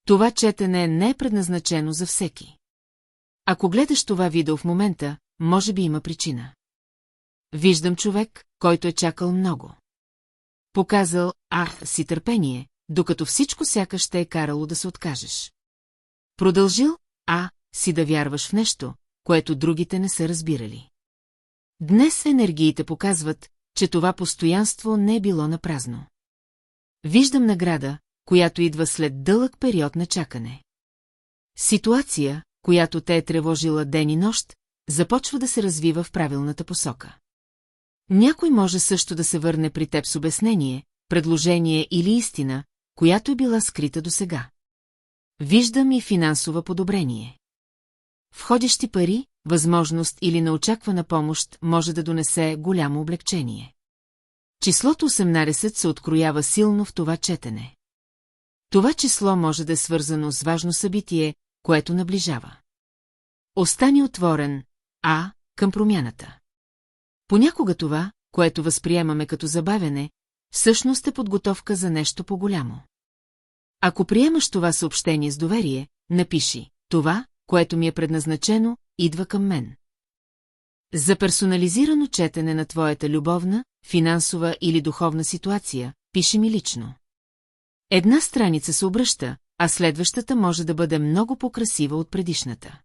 Това четене не е предназначено за всеки. Ако гледаш това видео в момента, може би има причина. Виждам човек, който е чакал много. Показал, си търпение, докато всичко сякаш ще е карало да се откажеш. Продължил, си да вярваш в нещо, което другите не са разбирали. Днес енергиите показват, че това постоянство не е било напразно. Виждам награда, която идва след дълъг период на чакане. Ситуация, която те е тревожила ден и нощ, започва да се развива в правилната посока. Някой може също да се върне при теб с обяснение, предложение или истина, която е била скрита досега. Виждам и финансово подобрение. Входящи пари, възможност или неочаквана помощ може да донесе голямо облегчение. Числото 18 се откроява силно в това четене. Това число може да е свързано с важно събитие, което наближава. Остани отворен, към промяната. Понякога това, което възприемаме като забавяне, всъщност е подготовка за нещо по-голямо. Ако приемаш това съобщение с доверие, напиши: това, което ми е предназначено, идва към мен. За персонализирано четене на твоята любовна, финансова или духовна ситуация, пиши ми лично. Една страница се обръща, а следващата може да бъде много по-красива от предишната.